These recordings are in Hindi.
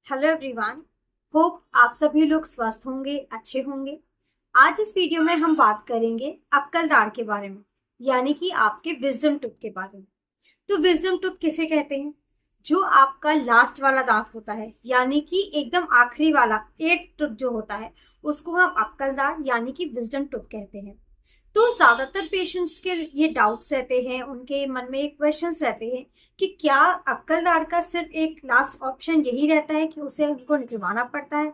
Hello everyone. होप आप सभी लोग स्वस्थ होंगे, अच्छे होंगे। आज इस वीडियो में हम बात करेंगे अक्कल दाढ़ के बारे में, यानी कि आपके विजडम टूथ के बारे में। तो विजडम टूथ किसे कहते हैं? जो आपका लास्ट वाला दांत होता है, यानी कि एकदम आखिरी वाला एट्थ टूथ जो होता है, उसको हम अक्कल दाढ़ यानी कि विजडम टूथ कहते हैं। तो ज्यादातर पेशेंट्स के ये डाउट्स रहते हैं, उनके मन में एक क्वेश्चंस रहते हैं कि क्या अक्कल दाढ़ का सिर्फ एक लास्ट ऑप्शन यही रहता है कि उसे उनको निकलवाना पड़ता है?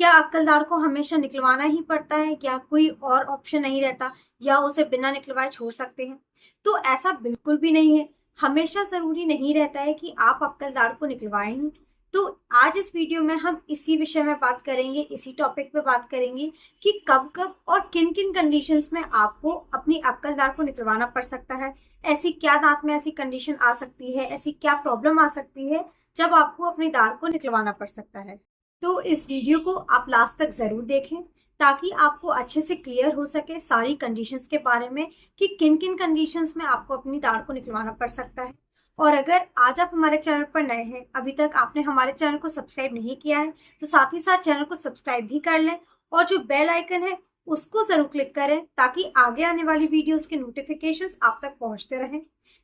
क्या अक्कल दाढ़ को हमेशा निकलवाना ही पड़ता है, क्या कोई और ऑप्शन नहीं रहता, या उसे बिना निकलवाए छोड़ सकते हैं? तो ऐसा बिल्कुल भी नहीं है। हमेशा जरूरी नहीं रहता है कि आप अक्कल दाढ़ को निकलवाएं ही। तो आज इस वीडियो में हम इसी विषय में बात करेंगे, इसी टॉपिक पे बात करेंगे कि कब कब और किन किन कंडीशंस में आपको अपनी अक्कल दाढ़ को निकलवाना पड़ सकता है। ऐसी क्या दांत में ऐसी कंडीशन आ सकती है, ऐसी क्या प्रॉब्लम आ सकती है जब आपको अपनी दाढ़ को निकलवाना पड़ सकता है। तो इस वीडियो को आप लास्ट तक जरूर देखें, ताकि आपको अच्छे से क्लियर हो सके सारी कंडीशंस के बारे में कि किन किन कंडीशंस में आपको अपनी दाढ़ को निकलवाना पड़ सकता है। और अगर आज आप हमारे चैनल पर नए हैं, अभी तक आपने हमारे चैनल को सब्सक्राइब नहीं किया है, तो साथ ही साथ चैनल को सब्सक्राइब भी कर लें और जो बेल आइकन है उसको जरूर क्लिक करें, ताकि आगे आने वाली वीडियोस के नोटिफिकेशंस आप तक पहुंचते रहें।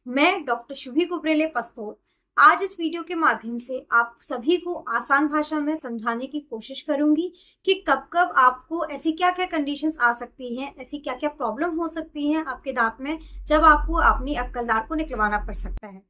मैं डॉक्टर शुभी कुबरेले पस्तोर आज इस वीडियो के माध्यम से आप सभी को आसान भाषा में समझाने की कोशिश करूंगी कि कब कब आपको ऐसी क्या क्या कंडीशंस आ सकती हैं, ऐसी क्या क्या प्रॉब्लम हो सकती हैं आपके दांत में, जब आपको अपनी अक्कल दाढ़ को निकलवाना पड़ सकता है।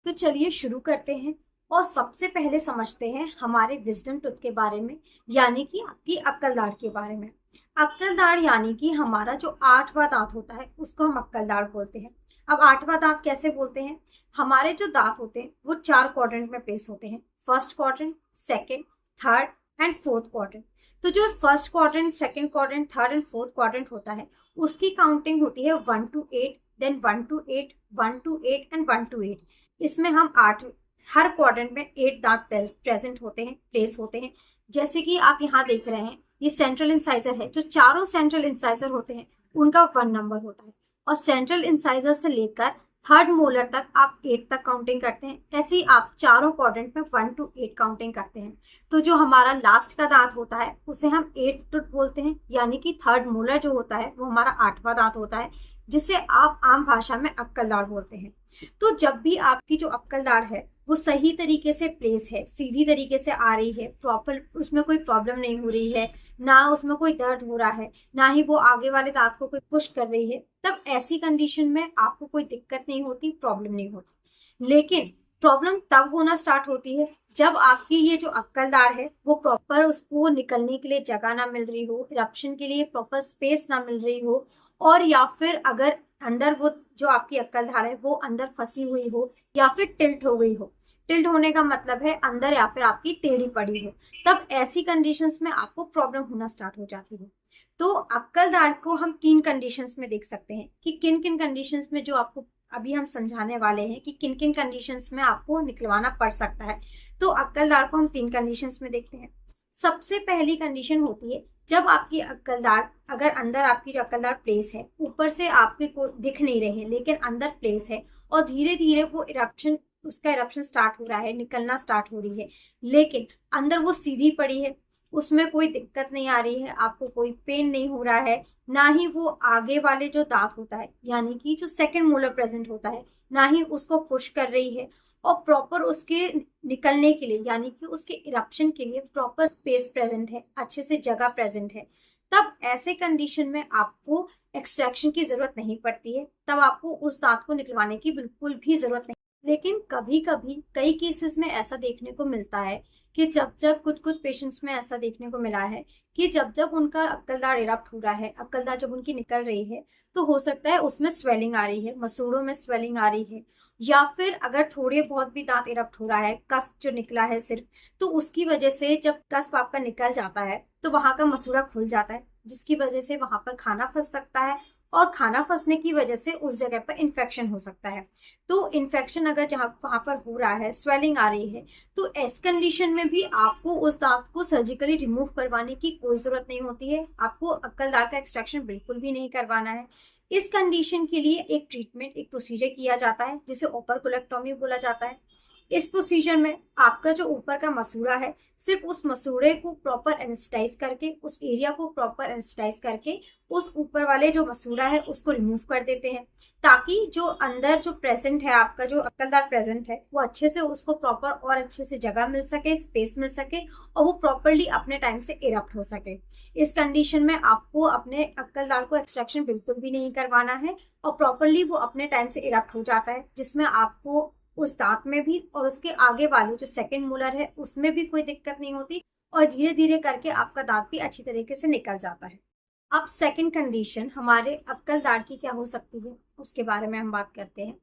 तो चलिए शुरू करते हैं और सबसे पहले समझते हैं हमारे विजडम टूथ के बारे में, यानी कि आपकी अक्कल दाढ़ के बारे में। अक्कल दाढ़ यानी कि हमारा जो आठवां दांत होता है उसको हम अक्कल दाढ़ बोलते हैं। अब आठवां दांत कैसे बोलते हैं? हमारे जो दांत होते हैं वो 4 क्वाड्रेंट में प्लेस होते हैं। First quadrant, second, third and fourth quadrant. तो जो first quadrant, second quadrant, third and fourth quadrant होता है, उसकी काउंटिंग होती है 1 to 8, then 1 to 8, 1 to 8 and 1 to 8। इसमें हम 8, हर क्वाड्रेंट में 8 दांत प्रेजेंट होते हैं, प्लेस होते हैं। जैसे कि आप यहाँ देख रहे हैं, ये सेंट्रल इंसाइजर है। जो चारों सेंट्रल इंसाइजर होते हैं उनका 1 नंबर होता है, और सेंट्रल इंसाइजर से लेकर थर्ड मोलर तक आप 8 तक काउंटिंग करते हैं। ऐसे ही आप चारों क्वाड्रेंट में 1 to 8 काउंटिंग करते हैं। तो जो हमारा लास्ट का दांत होता है उसे हम 8th टूथ बोलते हैं, यानी कि थर्ड मोलर जो होता है वो हमारा 8वां दांत होता है, जिसे आप आम भाषा में अक्कल दाढ़ बोलते हैं। तो जब भी आपकी जो अक्कल दाढ़ है वो सही तरीके से प्लेस है, सीधी तरीके से आ रही है, प्रॉपर उसमें कोई प्रॉब्लम नहीं हो रही है, ना उसमें कोई दर्द हो रहा है, ना ही वो आगे वाले दांत को कोई पुश कर रही है, तब ऐसी कंडीशन में आपको कोई दिक्कत नहीं होती, प्रॉब्लम नहीं होती। लेकिन प्रॉब्लम तब होना स्टार्ट होती है जब आपकी ये जो अक्कल दाढ़ है वो प्रॉपर उसको निकलने के लिए जगह ना मिल रही हो, इरप्शन के लिए प्रॉपर स्पेस ना मिल रही हो, और या फिर अगर अंदर वो जो आपकी अक्कल दाढ़ है वो अंदर फंसी हुई हो, या फिर टिल्ट हो गई हो। टिल्ट होने का मतलब है अंदर या फिर आपकी टेढ़ी पड़ी हो। तब ऐसी कंडीशंस में आपको प्रॉब्लम होना स्टार्ट हो जाती है। तो अक्कल दाढ़ को हम 3 कंडीशंस में देख सकते हैं कि किन किन कंडीशंस में, जो आपको अभी हम समझाने वाले हैं कि किन किन कंडीशंस में आपको निकलवाना पड़ सकता है। तो अक्कल दाढ़ को हम 3 कंडीशंस में देखते हैं। सबसे पहली कंडीशन होती है जब आपकी अक्कल दाढ़, अगर अंदर आपकी जो अक्कल दाढ़ प्लेस है, ऊपर से आपके को दिख नहीं रहे हैं लेकिन अंदर प्लेस है, और धीरे धीरे वो इरप्शन, उसका इरप्शन स्टार्ट हो रहा है, निकलना स्टार्ट हो रही है, लेकिन अंदर वो सीधी पड़ी है, उसमें कोई दिक्कत नहीं आ रही है, आपको कोई पेन नहीं हो रहा है, ना ही वो आगे वाले जो दांत होता है यानी कि जो सेकंड मोलर प्रेजेंट होता है, ना ही उसको पुश कर रही है, और प्रॉपर उसके निकलने के लिए यानी कि उसके इरप्शन के लिए प्रॉपर स्पेस प्रेजेंट है, अच्छे से जगह प्रेजेंट है, तब ऐसे कंडीशन में आपको एक्सट्रैक्शन की जरूरत नहीं पड़ती है। तब आपको उस दांत को निकलवाने की बिल्कुल भी जरूरत नहीं। लेकिन कभी कभी कई केसेस में ऐसा देखने को मिलता है कि जब जब कुछ कुछ पेशेंट्स में ऐसा देखने को मिला है कि जब जब उनका अक्कल दाढ़ इरप्ट हो रहा है, अक्कल दाढ़ जब उनकी निकल रही है, तो हो सकता है उसमें स्वेलिंग आ रही है, मसूड़ों में स्वेलिंग आ रही है, या फिर अगर थोड़े बहुत भी दांत इरप्ट हो रहा है, कस्प जो निकला है सिर्फ, तो उसकी वजह से जब कस्प आपका निकल जाता है तो वहां का मसूड़ा खुल जाता है, जिसकी वजह से वहां पर खाना फंस सकता है, और खाना फंसने की वजह से उस जगह पर इन्फेक्शन हो सकता है। तो इन्फेक्शन अगर जहाँ वहां पर हो रहा है, स्वेलिंग आ रही है, तो इस कंडीशन में भी आपको उस दांत को सर्जिकली रिमूव करवाने की कोई जरूरत नहीं होती है। आपको अक्कल दाढ़ का एक्सट्रैक्शन बिल्कुल भी नहीं करवाना है। इस कंडीशन के लिए एक ट्रीटमेंट, एक प्रोसीजर किया जाता है जिसे ओपर्कुलेक्टोमी बोला जाता है। इस प्रोसीजर में आपका जो ऊपर का मसूड़ा है, सिर्फ उस मसूड़े को प्रॉपर एनेस्थेटाइज करके, उस एरिया को प्रॉपर एनेस्थेटाइज करके उस ऊपर वाले जो मसूड़ा है उसको रिमूव कर देते हैं, ताकि जो अंदर जो प्रेजेंट है, आपका जो अक्कलदार प्रेजेंट है, वो अच्छे से उसको प्रॉपर और अच्छे से जगह मिल सके, स्पेस मिल सके और वो प्रॉपरली अपने टाइम से इरप्ट हो सके। इस कंडीशन में आपको अपने अक्कलदार को एक्सट्रैक्शन बिल्कुल भी नहीं करवाना है और प्रॉपरली वो अपने टाइम से इरप्ट हो जाता है, जिसमें आपको उस दांत में भी और उसके आगे वाले जो सेकंड मोलर है उसमें भी कोई दिक्कत नहीं होती और धीरे धीरे करके आपका दांत भी अच्छी तरीके से निकल जाता है। अब सेकंड कंडीशन हमारे अक्कलदार की क्या हो सकती है उसके बारे में हम बात करते हैं।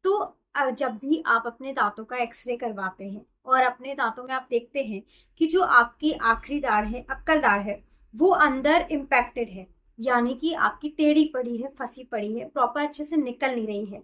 तो जब भी आप अपने दांतों का एक्सरे करवाते हैं और अपने दांतों में आप देखते हैं कि जो आपकी आखिरी दाढ़ है, अक्कलदार है, वो अंदर इम्पैक्टेड है, यानी कि आपकी टेढ़ी पड़ी है, फंसी पड़ी है, प्रॉपर अच्छे से निकल नहीं रही है।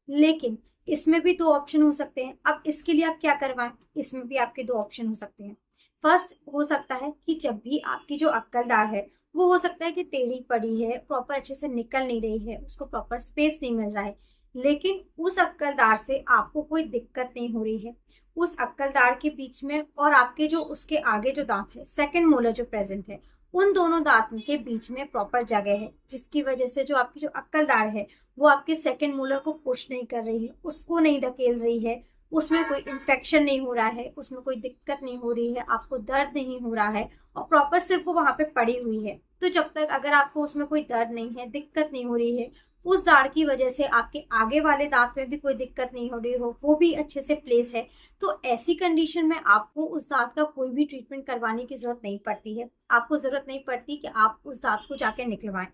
लेकिन इसमें भी दो ऑप्शन हो सकते हैं। अब इसके लिए आप क्या करवाएं, इसमें भी आपके दो ऑप्शन हो सकते हैं। फर्स्ट हो सकता है कि जब भी आपकी जो अक्कलदार है वो हो सकता है कि टेढ़ी पड़ी है, प्रॉपर अच्छे से निकल नहीं रही है, उसको प्रॉपर स्पेस नहीं मिल रहा है, लेकिन उस अक्कलदार से आपको कोई दिक्कत नहीं हो रही है। उस अक्कलदार के बीच में और आपके जो उसके आगे जो दांत है, सेकंड मोलर जो प्रेजेंट है, उन दोनों दांत के बीच में प्रॉपर जगह है, जिसकी वजह से जो आपकी जो अक्कलदार है वो आपके सेकंड मोलर को पुश नहीं कर रही है, उसको नहीं धकेल रही है, उसमें कोई इन्फेक्शन नहीं हो रहा है, उसमें कोई दिक्कत नहीं हो रही है, आपको दर्द नहीं हो रहा है और प्रॉपर सिर्फ वो वहां पे पड़ी हुई है। तो जब तक अगर आपको उसमें कोई दर्द नहीं है, दिक्कत नहीं हो रही है, उस दाढ़ की वजह से आपके आगे वाले दांत में भी कोई दिक्कत नहीं हो रही हो, वो भी अच्छे से प्लेस है, तो ऐसी कंडीशन में आपको उस दांत का कोई भी ट्रीटमेंट करवाने की जरूरत नहीं पड़ती है। आपको जरूरत नहीं पड़ती कि आप उस दांत को जाके निकलवाएं।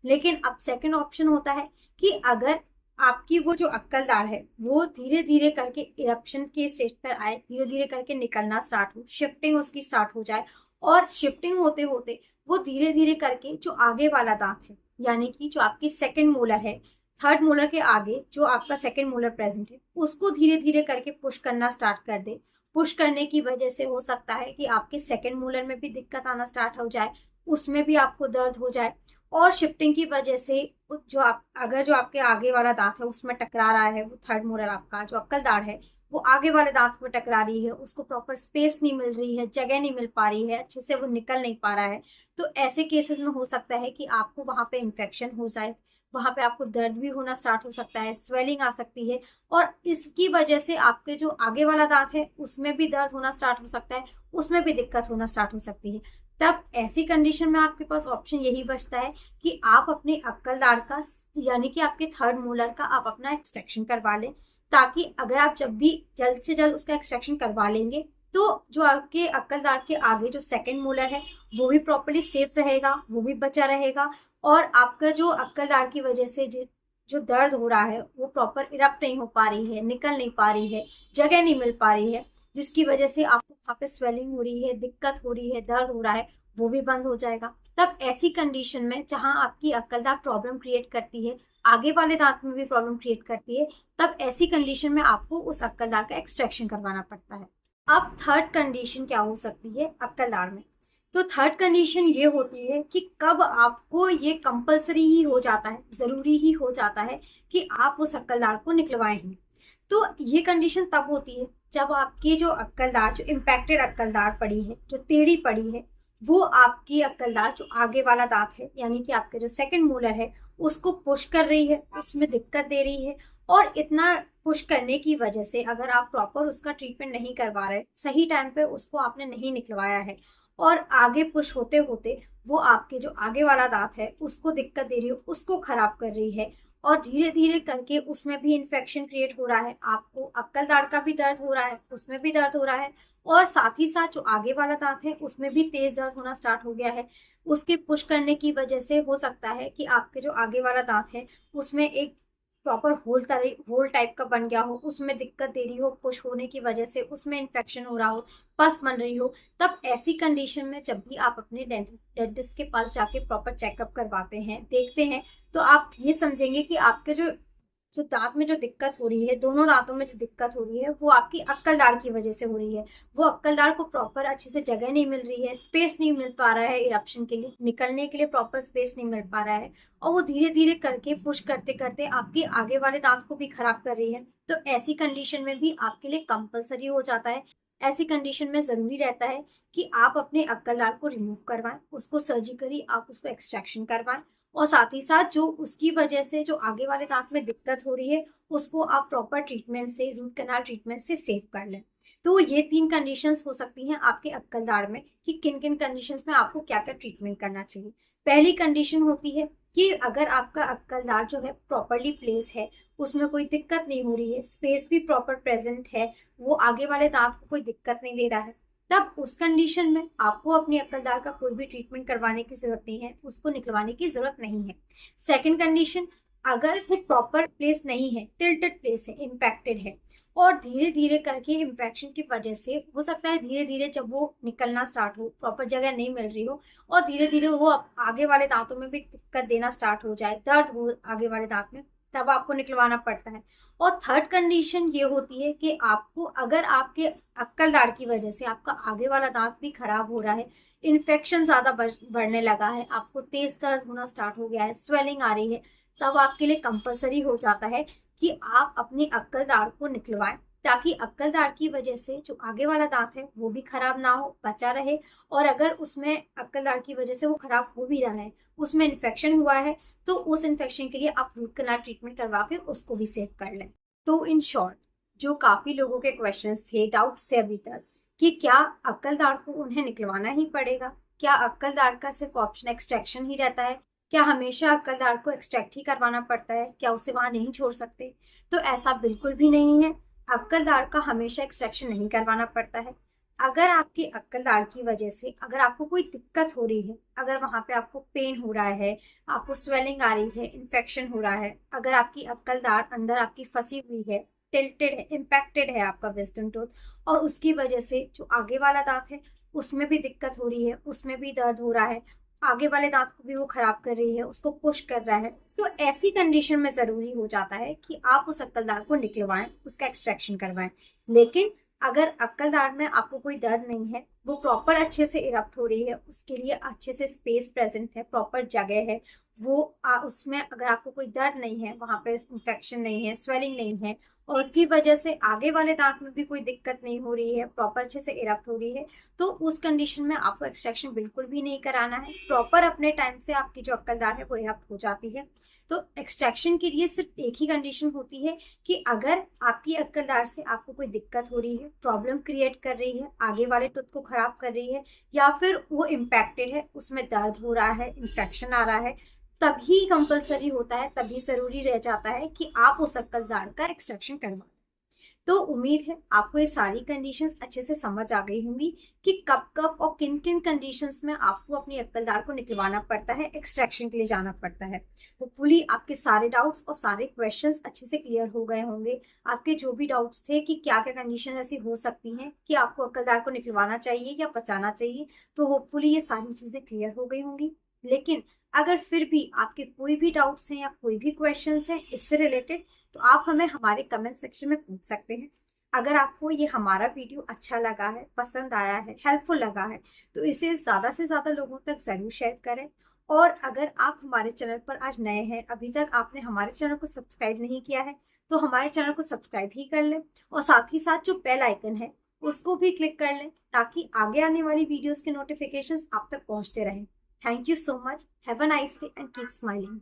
लेकिन अब सेकंड ऑप्शन होता है कि अगर आपकी वो जो अक्कलदार है वो धीरे धीरे करके इरप्शन के स्टेज पर आए, धीरे धीरे करके निकलना स्टार्ट हो, शिफ्टिंग उसकी स्टार्ट हो जाए और शिफ्टिंग होते होते वो धीरे धीरे करके जो आगे वाला दांत है, यानी कि जो आपकी सेकंड मोलर है, थर्ड मोलर के आगे जो आपका सेकंड मोलर प्रेजेंट है, उसको धीरे धीरे करके पुश करना स्टार्ट कर दे। पुश करने की वजह से हो सकता है कि आपके सेकंड मोलर में भी दिक्कत आना स्टार्ट हो जाए, उसमें भी आपको दर्द हो जाए और शिफ्टिंग की वजह से जो आप अगर जो आपके आगे वाला दांत है उसमें टकरा रहा है, वो थर्ड मोलर आपका जो अक्कलदार है वो आगे वाले दांत में टकरा रही है, उसको प्रॉपर स्पेस नहीं मिल रही है, जगह नहीं मिल पा रही है, अच्छे से वो निकल नहीं पा रहा है, तो ऐसे केसेस में हो सकता है कि आपको वहां पे इन्फेक्शन हो जाए, वहां पे आपको दर्द भी होना स्टार्ट हो सकता है, स्वेलिंग आ सकती है और इसकी वजह से आपके जो आगे वाला दांत है उसमें भी दर्द होना स्टार्ट हो सकता है, उसमें भी दिक्कत होना स्टार्ट हो सकती है। तब ऐसी कंडीशन में आपके पास ऑप्शन यही बचता है कि आप अपने अक्कलदार का, यानी कि आपके थर्ड मोलर का, आप अपना एक्सट्रैक्शन करवा लें, ताकि अगर आप जब भी जल्द से जल्द उसका एक्सट्रैक्शन करवा लेंगे तो जो आपके अक्कलदार के आगे जो सेकंड मोलर है वो भी प्रॉपर्ली सेफ रहेगा, वो भी बचा रहेगा और आपका जो अक्कलदार की वजह से जो दर्द हो रहा है वो प्रॉपर इरप्ट नहीं हो पा रही है, निकल नहीं पा रही है, जगह नहीं मिल पा रही है, जिसकी वजह से आपको वहाँ पे स्वेलिंग हो रही है, दिक्कत हो रही है, दर्द हो रहा है, वो भी बंद हो जाएगा। तब ऐसी कंडीशन में जहां आपकी अक्कलदार प्रॉब्लम क्रिएट करती है, आगे वाले दांत में भी प्रॉब्लम क्रिएट करती है, तब ऐसी कंडीशन में आपको उस अक्कलदार का एक्सट्रैक्शन करवाना पड़ता है। अब थर्ड कंडीशन क्या हो सकती है अक्कलदार में? तो थर्ड कंडीशन ये होती है कि कब आपको ये कंपलसरी ही हो जाता है, जरूरी ही हो जाता है कि आप उस अक्कलदार को निकलवाएं ही। तो ये कंडीशन तब होती है जब आपकी जो अक्कलदार, जो इम्पैक्टेड अक्कलदार पड़ी है, जो टेढ़ी पड़ी है, वो आपकी अक्कलदार जो आगे वाला दांत है, यानी कि आपके जो सेकंड मोलर है, उसको पुश कर रही है, उसमें दिक्कत दे रही है और इतना पुश करने की वजह से अगर आप प्रॉपर उसका ट्रीटमेंट नहीं करवा रहे, सही टाइम पे उसको आपने नहीं निकलवाया है और आगे पुश होते होते वो आपके जो आगे वाला दांत है उसको दिक्कत दे रही है, उसको खराब कर रही है और धीरे धीरे करके उसमें भी इन्फेक्शन क्रिएट हो रहा है, आपको अक्कलदार का भी दर्द हो रहा है, उसमें भी दर्द हो रहा है और साथ ही साथ जो आगे वाला दांत है उसमें भी तेज दर्द होना स्टार्ट हो गया है। उसके पुश करने की वजह से हो सकता है कि आपके जो आगे वाला दांत है उसमें एक प्रॉपर होल टाइप का बन गया हो, उसमें दिक्कत दे रही हो, पुश होने की वजह से उसमें इन्फेक्शन हो रहा हो, पस बन रही हो। तब ऐसी कंडीशन में जब भी आप अपने डेंटिस्ट के पास जाके प्रॉपर चेकअप करवाते हैं, देखते हैं, तो आप ये समझेंगे कि आपके जो जो दांत में जो दिक्कत हो रही है, दोनों दांतों में जो दिक्कत हो रही है, वो आपकी अक्कल दाढ़ की वजह से हो रही है। वो अक्कल दाढ़ को प्रॉपर अच्छे से जगह नहीं मिल रही है, स्पेस नहीं मिल पा रहा है इरप्शन के लिए, निकलने के लिए प्रॉपर स्पेस नहीं मिल पा रहा है, और वो धीरे धीरे करके पुश करते करते आपके आगे वाले दांत को भी खराब कर रही है। तो ऐसी कंडीशन में भी आपके लिए कंपलसरी हो जाता है, ऐसी कंडीशन में जरूरी रहता है कि आप अपने अक्कल दाढ़ को रिमूव करवाएं, उसको सर्जिकली आप उसको एक्सट्रैक्शन करवाएं, और साथ ही साथ जो उसकी वजह से जो आगे वाले दांत में दिक्कत हो रही है, उसको आप प्रॉपर ट्रीटमेंट से, रूट कैनाल ट्रीटमेंट से सेव कर लें। तो ये 3 कंडीशंस हो सकती हैं आपके अक्कल दाढ़ में कि किन किन कंडीशंस में आपको क्या क्या ट्रीटमेंट करना चाहिए। पहली कंडीशन होती है कि अगर आपका अक्कल दाढ़ जो है प्रॉपरली प्लेस है, उसमें कोई दिक्कत नहीं हो रही है, स्पेस भी प्रॉपर प्रेजेंट है, वो आगे वाले दांत को कोई दिक्कत नहीं दे रहा है, तब उस कंडीशन में आपको अपनी अक्कल दाढ़ का कोई भी ट्रीटमेंट करवाने की जरूरत नहीं है, उसको निकलवाने की जरूरत नहीं है। सेकंड कंडीशन, अगर वो प्रॉपर प्लेस नहीं है, टिल्टेड प्लेस है, इम्पैक्टेड है, और धीरे धीरे करके इम्पैक्शन की वजह से हो सकता है धीरे धीरे जब वो निकलना स्टार्ट हो, प्रॉपर जगह नहीं मिल रही हो, और धीरे धीरे वो आगे वाले दांतों में भी दिक्कत देना स्टार्ट हो जाए, दर्द हो आगे वाले दांत में, तब आपको निकलवाना पड़ता है। और थर्ड कंडीशन ये होती है कि आपको, अगर आपके अक्कल दाढ़ की वजह से आपका आगे वाला दांत भी खराब हो रहा है, इन्फेक्शन ज्यादा बढ़ने लगा है, आपको तेज दर्द होना स्टार्ट हो गया है, स्वेलिंग आ रही है, तब आपके लिए कंपलसरी हो जाता है कि आप अपनी अक्कल दाढ़ को निकलवाएं, ताकि अक्कल दाढ़ की वजह से जो आगे वाला दांत है वो भी खराब ना हो, बचा रहे, और अगर उसमें अक्कल दाढ़ की वजह से वो खराब हो भी रहा है, उसमें इन्फेक्शन हुआ है, तो उस इन्फेक्शन के लिए आप रूट कैनाल ट्रीटमेंट करवा के उसको भी सेव कर लें। तो इन शॉर्ट, जो काफी लोगों के क्वेश्चंस थे, डाउट्स थे अभी तक, कि क्या अक्कल दाढ़ को उन्हें निकलवाना ही पड़ेगा, क्या अक्कल दाढ़ का सिर्फ ऑप्शन एक्सट्रैक्शन ही रहता है, क्या हमेशा अक्कल दाढ़ को एक्सट्रैक्ट ही करवाना पड़ता है, क्या उसे वहां नहीं छोड़ सकते? तो ऐसा बिल्कुल भी नहीं है, अक्कल दाढ़ का हमेशा एक्सट्रैक्शन नहीं करवाना पड़ता है। अगर आपकी अक्कल दाढ़ की वजह से अगर आपको कोई दिक्कत हो रही है, अगर वहां पे आपको पेन हो रहा है, आपको स्वेलिंग आ रही है, इन्फेक्शन हो रहा है, अगर आपकी अक्कल दाढ़ अंदर आपकी फंसी हुई है, टिल्टेड है, इम्पैक्टेड है आपका विजडम टूथ, और उसकी वजह से जो आगे वाला दांत है उसमें भी दिक्कत हो रही है, उसमें भी दर्द हो रहा है, आगे वाले दांत को भी वो खराब कर रही है, उसको पुश कर रहा है, तो ऐसी कंडीशन में जरूरी हो जाता है कि आप उस अक्कल दाढ़ को निकलवाएं, उसका एक्सट्रैक्शन करवाएं। लेकिन अगर अक्कल दाढ़ में आपको कोई दर्द नहीं है, वो प्रॉपर अच्छे से इरप्ट हो रही है, उसके लिए अच्छे से स्पेस प्रेजेंट है, प्रॉपर जगह है, वो उसमें अगर आपको कोई दर्द नहीं है, वहां पे इंफेक्शन नहीं है, स्वेलिंग नहीं है, और उसकी वजह से आगे वाले दांत में भी कोई दिक्कत नहीं हो रही है, प्रॉपर अच्छे से इरप्ट हो रही है, तो उस कंडीशन में आपको एक्सट्रैक्शन बिल्कुल भी नहीं कराना है। प्रॉपर अपने टाइम से आपकी जो अक्कल दाढ़ है वो इरप्ट हो जाती है। तो एक्सट्रैक्शन के लिए सिर्फ एक ही कंडीशन होती है कि अगर आपकी अक्कल दाढ़ से आपको कोई दिक्कत हो रही है, प्रॉब्लम क्रिएट कर रही है, आगे वाले टूथ को खराब कर रही है, या फिर वो इम्पैक्टेड है, उसमें दर्द हो रहा है, इन्फेक्शन आ रहा है, तभी कंपलसरी होता है, तभी जरूरी रह जाता है कि आप उस अक्कल दाढ़ का एक्सट्रैक्शन करवा। तो उम्मीद है आपको ये सारी कंडीशंस अच्छे से समझ आ गई होंगी कि कब कब और किन किन कंडीशंस में आपको अपनी अक्कल दाढ़ को निकलवाना पड़ता है, एक्सट्रैक्शन के लिए जाना पड़ता है। होपफुली आपके सारे डाउट्स और सारे क्वेश्चंस अच्छे से क्लियर हो गए होंगे। आपके जो भी डाउट्स थे कि क्या क्या कंडीशन ऐसी हो सकती हैं कि आपको अक्कल दाढ़ को निकलवाना चाहिए या बचाना चाहिए, तो होपफुली ये सारी चीजें क्लियर हो गई होंगी। लेकिन अगर फिर भी आपके कोई भी डाउट्स हैं या कोई भी क्वेश्चंस हैं इससे रिलेटेड, तो आप हमें हमारे कमेंट सेक्शन में पूछ सकते हैं। अगर आपको ये हमारा वीडियो अच्छा लगा है, पसंद आया है, हेल्पफुल लगा है, तो इसे ज़्यादा से ज़्यादा लोगों तक ज़रूर शेयर करें। और अगर आप हमारे चैनल पर आज नए हैं, अभी तक आपने हमारे चैनल को सब्सक्राइब नहीं किया है, तो हमारे चैनल को सब्सक्राइब ही कर लें, और साथ ही साथ जो बेल आइकन है उसको भी क्लिक कर लें, ताकि आगे आने वाली वीडियोज़ के नोटिफिकेशंस आप तक पहुँचते रहें। Thank you so much. Have a nice day and keep smiling.